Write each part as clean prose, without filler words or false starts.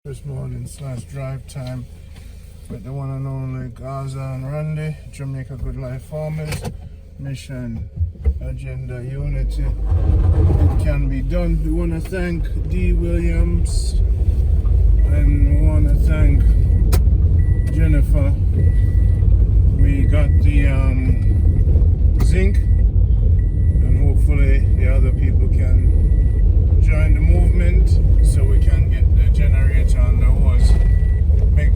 This morning / drive time with the one and only Gaza and Randy, Jamaica Good Life Farmers, Mission, Agenda, Unity. It can be done. We want to thank D. Williams and we want to thank Jennifer. We got the zinc and hopefully the other people can join the movement so we can get the generator on the hose, make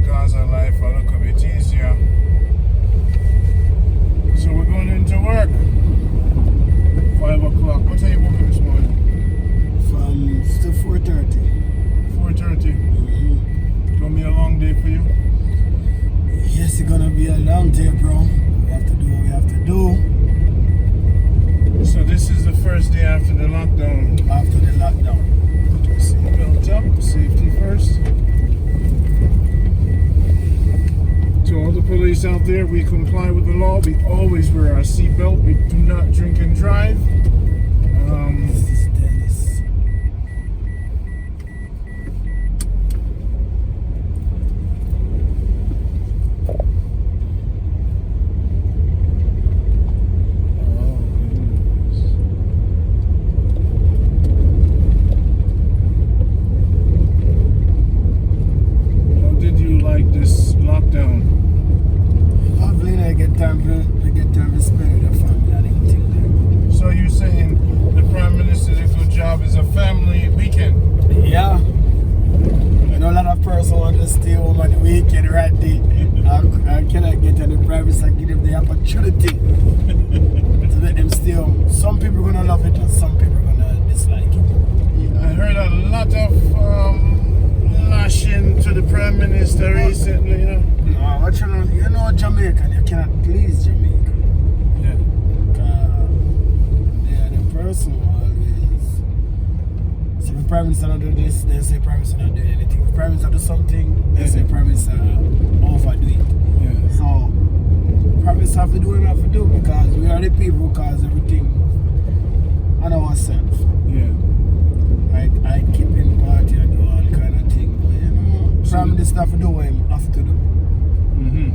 Gaza life a little bit easier. So we're going into work. 5 o'clock. What time are you working this morning? From still 4:30. 4:30. It's gonna be a long day for you. Yes, it's gonna be a long day, bro. We have to do what we have to do. So this is the first day after the lockdown. After the lockdown. Seatbelt up, safety first. To all the police out there, we comply with the law. We always wear our seatbelt. We do not drink and drive. This is Dennis. How did you like this lockdown? Hopefully I get time to spend with the family and everything. So you're saying the Prime Minister did a good job as a family weekend? Yeah. I know a lot of persons want to stay home on the weekend, right there. I cannot get any privacy and give them the opportunity to let them stay home. Some people are gonna love it and some people are gonna dislike it. I heard a lot of lashing to the Prime Minister recently, you know. No, what you know Jamaican, you cannot please Jamaica. Yeah. They are the person who always. So if the Prime Minister not do this, they say Prime Minister not doing anything. If the Prime Minister do something, they say Prime Minister overdo it. Yeah. So Prime Minister have to do what we have to do because we are the people who cause everything on ourselves. Yeah. I keep in party and do all kind of things, but you know, Prime Minister have to do what he have to do. Mm-hmm.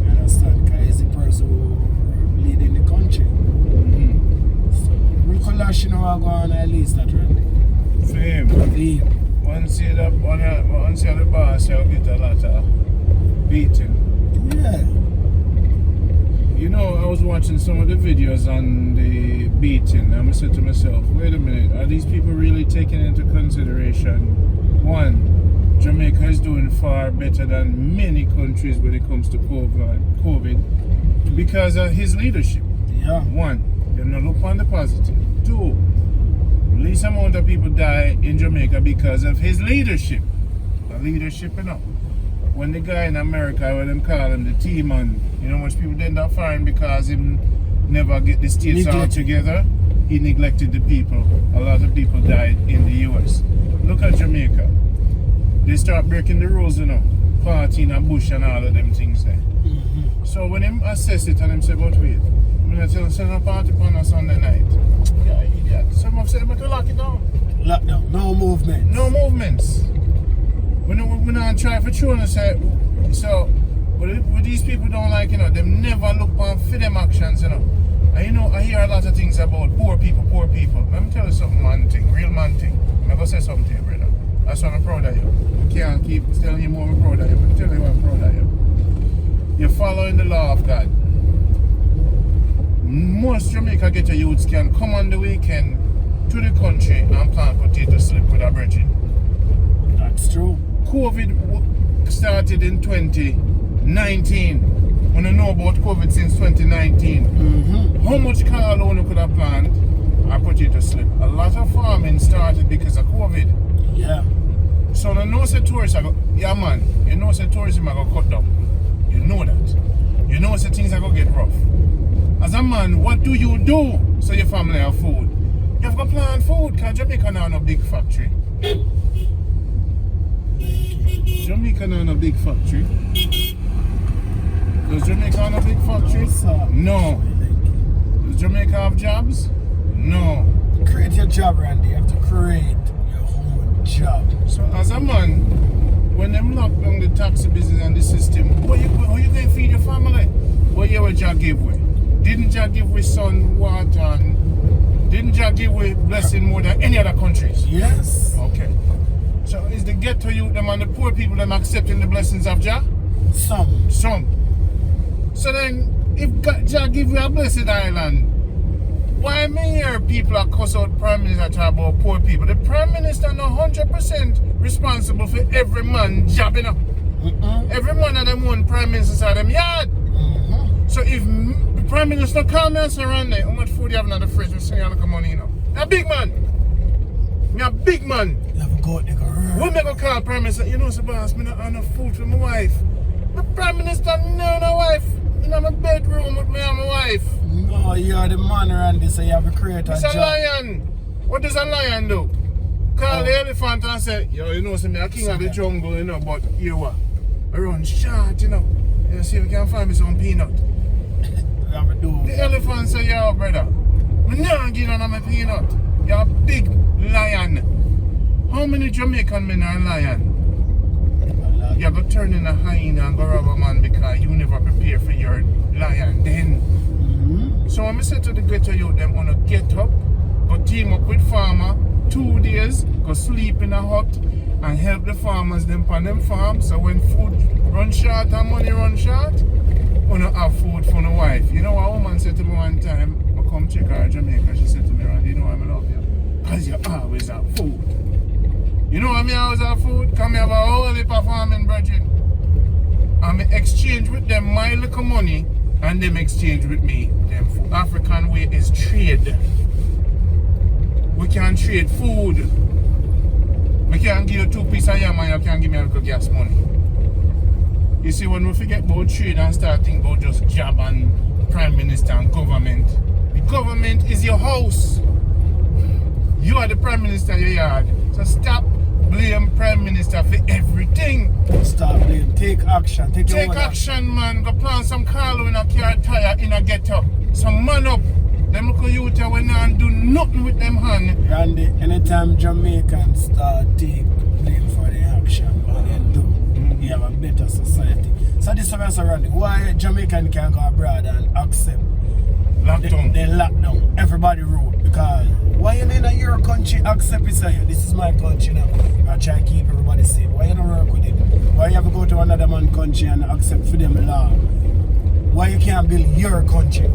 You understand? Because he's the person who leading the country. Mm-hmm. So we could lash, you know, go on at least that really. Fame. Once you're the boss, you'll get a lot of beating. Yeah. You know, I was watching some of the videos on the beating, and I said to myself, wait a minute, are these people really taking into consideration, one, Jamaica is doing far better than many countries when it comes to COVID because of his leadership. Yeah. One, you know, look on the positive. Two, least amount of people die in Jamaica because of his leadership. The leadership, you know. When the guy in America, when them call him the T-man, you know much people end up firing because him never get the states all together. He neglected the people. A lot of people died in the US. Look at Jamaica. They start breaking the rules, you know. Partying and bush and all of them things there. Mm-hmm. So when him assess it and him say, but wait, I'm going to tell him, send a party on a Sunday night. Yeah, idiot. Some of them to lock it down. Lockdown. No movement. No movements. We're not trying for children to say, so what these people don't like, you know, them never look for them actions, you know. And you know, I hear a lot of things about poor people. Let me tell you something, man thing, real man thing. I'm going to say something to you, brother. That's why I'm proud of you. I can't keep telling you more I'm proud of you, but tell you I'm proud of you. You're following the law of God. Most Jamaica ghetto youths can come on the weekend to the country and plant potato slip with a brethren. That's true. COVID started in 2019. When I know about COVID since 2019. Mm-hmm. How much corn alone could have planted a potato slip? A lot of farming started because of COVID. Yeah. So I know say tourists are yeah man, you know say tourism are gonna cut down. You know that. You know say things are gonna get rough. As a man, what do you do so your family have food? You have to plant food because Jamaica now no big factory. Jamaica now no big factory. Does Jamaica have a big factory? No. Does Jamaica have jobs? No. Create your job, Randy. You have to create your own job. So as a man, when them lock down the taxi business and the system, how you going to feed your family? What you would Jah give way? Didn't Jah give we sun, water, and didn't Jah give we blessing more than any other countries? Yes. Okay. So is the ghetto youth them and the poor people them accepting the blessings of Jah? Some. Some. So then, if Jah give you a blessed island, why me hear people are cuss out Prime Minister talk about poor people? The Prime Minister no 100% responsible for every man job, you know. Every man of them one Prime Minister of them yard. So if the Prime Minister call me and say, Randy, how much food you have in the fridge? We say you have money, you know. I'm a big man. I'm a big man. You have a goat, they go when me go call Prime Minister, you know, so boss, me not have enough food for my wife. The Prime Minister no wife. In my bedroom with me and my wife. No, you're the man, Randy, so you have to create a It's job. a lion. What does a lion do? Call the elephant and say, yo, you know, so me a king of the jungle, you know, but you what? I run short, you know. You see if you can find me some peanut. You have to do. The elephant say, yo, brother, me not give none of my peanut. You're a big lion. How many Jamaican men are lion? You go turn in a hyena and go rob a man because you never prepare for your lion then. So when I say to the ghetto youth, them wanna get up, go team up with farmer, 2 days, go sleep in a hut and help the farmers them on them farm. So when food run short and money run short, wanna have food for the wife. You know what a woman said to me one time, I come check her in Jamaica, she said to me, Randy, you know why I love you? Because you always have food. You know what I always have food? Come here have a whole heap of farming brethren. And me exchange with them my little money and them exchange with me them food. African way is trade. We can trade food. We can give you 2 pieces of yam and you can give me a little gas money. You see, when we forget about trade and start thinking about just job and Prime Minister and government, the government is your house. You are the Prime Minister of your yard. So stop blame Prime Minister for everything. Stop blame. Take action. Take action, man. Go plant some carlo in a car tire in a ghetto. Some man up. Them look at you when they do nothing with them hand. Randy, anytime Jamaicans start take blame for the action what they do, you have a better society. So this is what Randy, why Jamaican can't go abroad and accept Lockdown. They lock down everybody rule? Because why you mean that your country accept it? Say this is my country now. I try to keep everybody safe. Why you don't work with it? Why you have to go to another man's country and accept for them law? Why you can't build your country?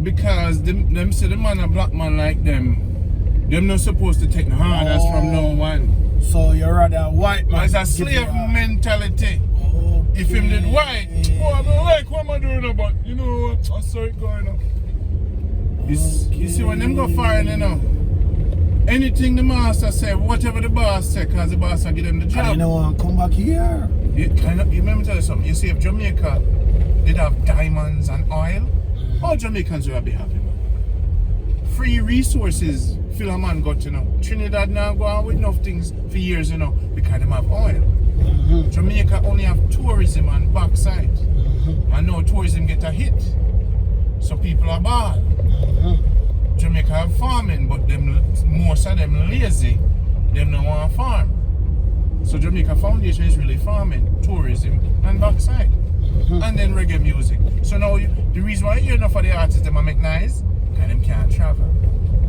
Because them say the man a black man like them not supposed to take the orders from no one. So you're rather a white man. It's a slave mentality. Okay. If him did white, oh, I'm like, what am I doing about? You know what? I saw it going on. You see, when them go foreign, you know, anything the master say, whatever the boss say, because the boss will give them the job. You know, come back here. You remember tell you something? You see, if Jamaica did have diamonds and oil, all Jamaicans will be happy, man. Free resources, Philoman got, you know. Trinidad now go on with enough things for years, you know, because they have oil. Jamaica only have tourism and bauxite. And now tourism get a hit. So people are bad. Jamaica have farming, but most of them lazy. Them don't want to farm. So Jamaica Foundation is really farming, tourism and bauxite. And then reggae music. So now the reason why you hear enough of the artists them make nice, because them can't travel.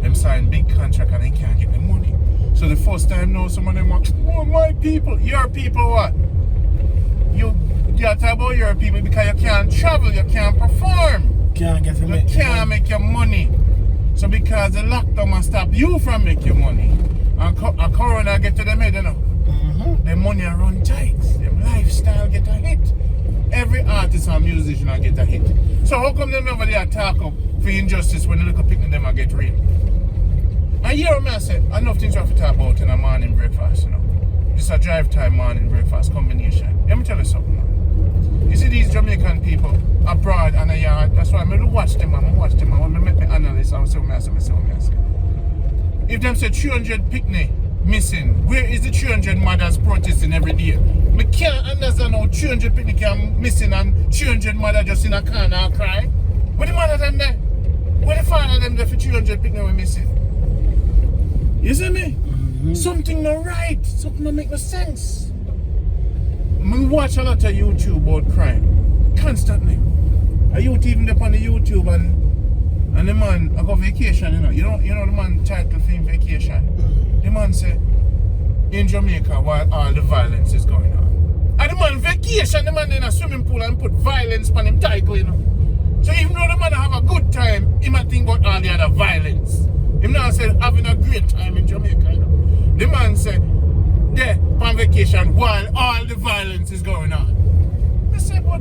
Them sign big contract and they can't get the money. So the first time now some of them want, oh my people, your people what? You talk about your people because you can't travel, you can't perform. You can't make your money. So because the lockdown must stop you from making your money. And a corona get to them head, you know. The money run tight. Them lifestyle get a hit. Every artist and musician will get a hit. So how come them never there talk up for injustice when the little picnic them will get raped? And here I say, enough things we have to talk about in a morning breakfast, you know. It's a drive time morning breakfast combination. Let me tell you something, man. You see these Jamaican people abroad and a yard, that's why I'm going to watch them, and when I make me analyze, I'll say what I say. If them say 300 picnic missing, where is the 300 mothers protesting every day? I can't understand how 300 picnic are missing and 300 mothers just in a corner and cry. Where the mother them there? Where the father them there for 300 picnic were missing? You see me? Something not right. Something not make no sense. I watch a lot of YouTube about crime. Constantly. I youth even up on the YouTube and the man I go vacation, you know the man title for him vacation. The man say in Jamaica while all the violence is going on. And the man vacation, the man in a swimming pool and put violence on him title, you know. So even though the man have a good time, he might think about all the other violence. Him now say having a great time in Jamaica, you know. The man say there on vacation while all the violence is going on. I say, but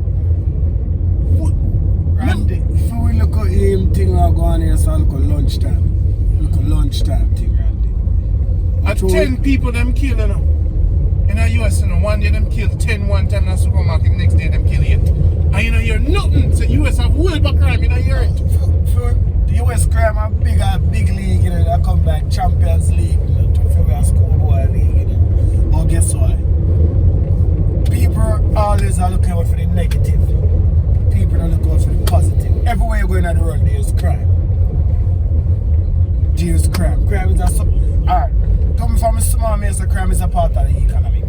Randy, if we look at him thing I go on here, so look at lunchtime. Look at lunchtime thing, Randy. At 10 people them kill, you know. In the US, you know, one day them kill 10 one time in the supermarket, next day them kill 8. And you know, hear nothing. So US have world of crime, you know, hear it. For the US crime a big league, you know, that come back Champions League, you know, to schoolboy league, you know. But guess what? People always are looking out for the negative. People don't look out for the positive. Everywhere you go in the world, there's crime. There's crime. Crime is a alright. Coming from a small man, so crime is a part of the economy.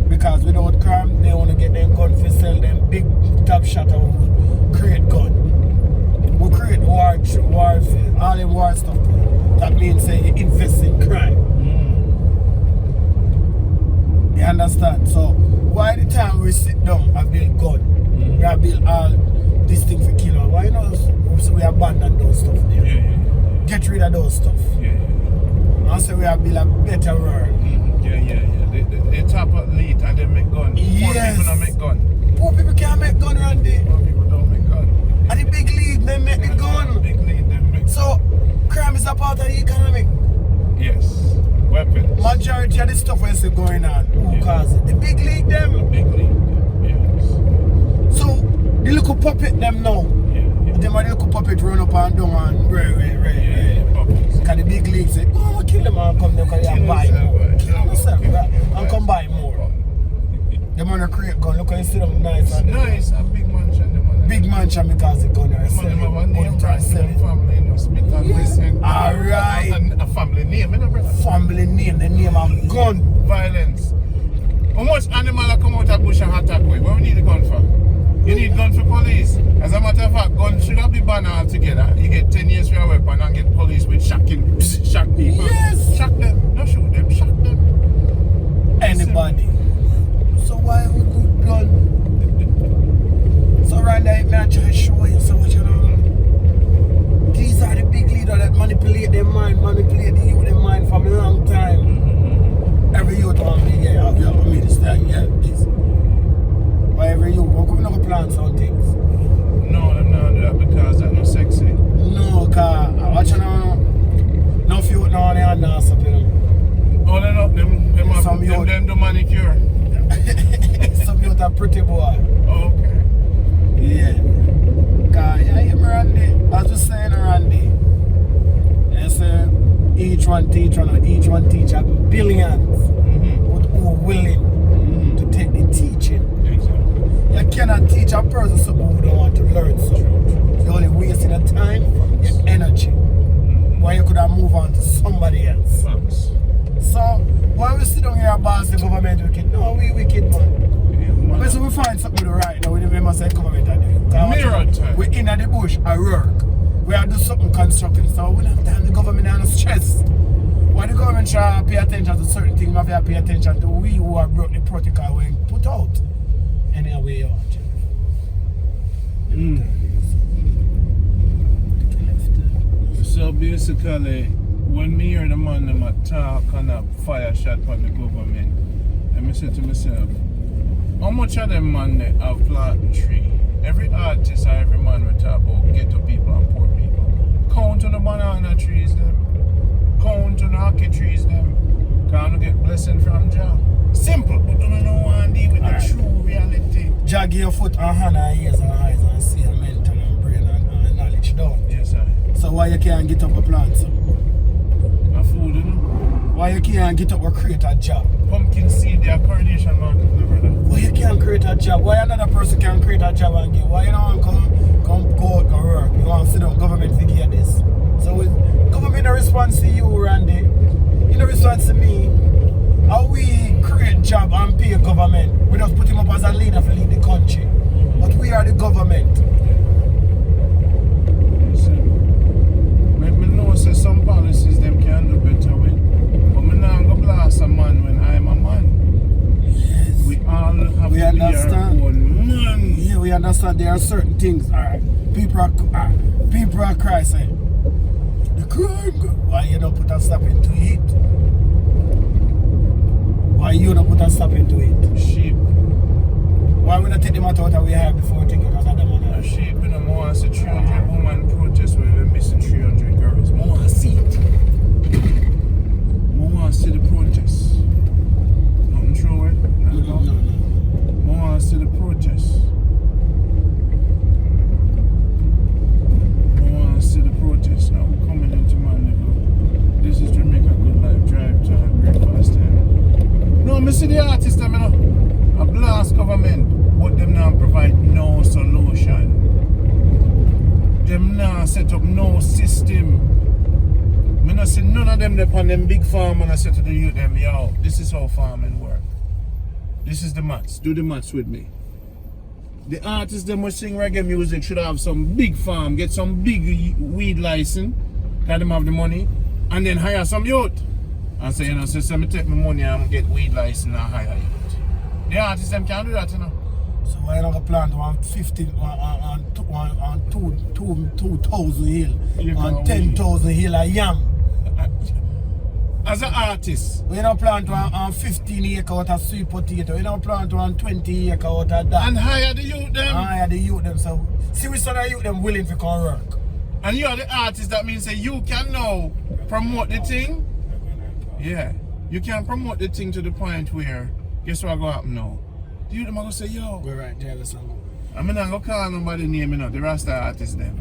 Because without crime, they want to get them gun for sell them big top shot and create gun. We create war, all the war stuff. That means say you invest in crime. You understand? So why the time we sit down and build gun, we have build all these things for killer. Why not? So we abandon those stuff there. Get rid of those stuff. And so we have build a better world. They tap elite and they make gun. Yes. Poor people don't make gun. Poor people can't make gun, Randy. Poor people don't make gun. And the big league, they make the gun. Big league, they make. So crime is a part of the economy. Yes. Weapons. Majority of the stuff is going on. Who cause it? The big league, them. Big league, yes. So the little puppet, them now. Them are the little puppet run up and down and puppets. Because the big league say, oh, I'm kill them and come there because they buy more. Kill yourself, right? And come buy more. Them on a create gun, look how you see them nice. It's nice, a big mansion. Big mansion because the gun are selling. Them have a name tag, family, you know, Smith and Wesson. Alright. And a family name, you know, brother? Family name, the name of gun. Violence. How much animal come out of bush and attack with? What we need a gun for? You need gun for police. As a matter of fact, gun should have been banned altogether. You get 10 years for your weapon and get police with shock people. Yes. Shock them. Not shoot them, shock them. Anybody. So why would we gun? So right now, may I try to show you so much, you know. These are the big leaders that manipulate their mind, manipulate the youth their mind from a long time. Every youth want me, yeah, I'll be a minister, yeah, this. But every youth, we're coming up with plans on things. No, them not do that because that's not sexy. No, because I watch now. No few now, they are not something. Oh, they're not, them do manicure. Some youth are pretty boy. Oh, okay. Yeah. Because I am Randy, as we saying Randy. They say each one teach have billions. But who are willing to take the teaching? Exactly. You cannot teach a person something who don't want to learn something. You're only wasting your time, your energy. Why you could have moved on to somebody else. Thanks. So why we sit down here and boss the government wicked? No, we wicked, man. But so we find something to do right now, we must say government are doing. Mirror time. We're in the bush at work. We are doing something constructive, so we don't have time the government and stress. Why the government should pay attention to certain things, we have to pay attention to we who have brought the protocol we put out. Anyway, you want. So basically, when me hear the man them attack and a fire shot on the government, and I say to myself, how much of them man they have planted tree? Every artist or every man will talk about ghetto people and poor people. Count on the banana trees them. Count on the hockey trees them. Can't get blessing from Jah. Simple, but don't know one deal with the true reality. Jah give your foot and hand and ears and eyes and see and mental and brain and knowledge down. Yes, sir. So why you can't get up a plant? A food, you know? Why you can't get up or create a job? Pumpkin seed, their coronation market, brother. Why you can't create a job? Why another person can create a job and give? Why you don't come go out and work? You want to sit down government to give you this? So with government a response to you, Randy. the response to me, how we create job and pay government. We just put him up as a leader to lead the country. But we are the government. Make me know say some policies them can do better with. But me not go blast a man when I'm a man. Yes. We all have We to understand. be our own man. Yeah, we understand there are certain things. Alright. People are crying saying, the crime. Why you don't put a stop into it? Why you don't put a stop into it? Sheep. Why we not take them out of we have before we take it out of them? A sheep, you know, more I see 300 women protest when we're missing 300 girls. More I see it. More I see the protest. Nothing true, eh? No. More I see the protest. More I see the protest. Now we're coming into Mandeville. This is Jamaica Good Life, drive time, breakfast time. No, I see the artists, I mean, a blast government, but them now provide no solution. Them now set up no system. I not see none of them upon them big farm and I said to the youth them, yo, this is how farming work. This is the maths. Do the maths with me. The artists them who sing reggae music should have some big farm, get some big weed license, let them have the money, and then hire some youth. And say, you know, so me take my money and get weed license and hire youth. The artists them can't do that, you know. So why not plan to 2,000 hill and 10,000 hill a yam? As an artist. We don't plan to 15 acre out of sweet potato. We don't plan to 20 acre out of that. And hire the youth them. Hire the youth them. So see we saw the youth them willing to come work. And you are the artist, that means say you can now promote the thing. Yeah. You can promote the thing to the point where, guess what go happen now? The youth them are going to say, yo. We're right there, let's go. I'm not going to call nobody name, you know, the Rasta artists them.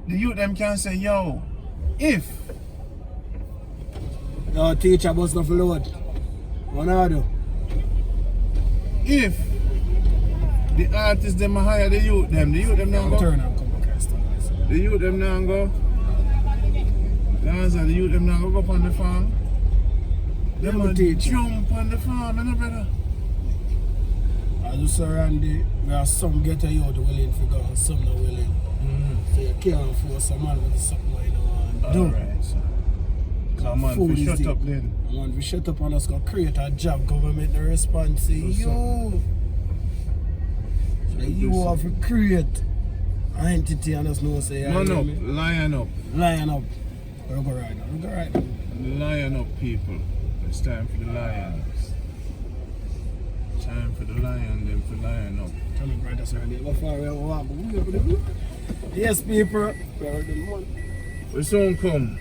The youth them can say, yo, if. No teacher bus no load. What I do? If the artists them hire the youth them now go. Turn and come back and stop. The youth them now go. Gaza, the youth them now go up on the farm. Them a jump on the farm, you know, brother. As you saw Randy, there are some get a youth willing to go and some not willing. So you can't force a man with something like that. Alright, so. Come on, we shut up then. Man, we shut up and us go create a job, government the response say, yo. So you have to create an entity and us know say, man up, lion up. Lion up. We'll go right now, we'll go right now. Lion up, people. It's time for the lions. Time for the lion, then for lion up. Tell me, brother, sir, how far we walk? Yes, people. We soon come.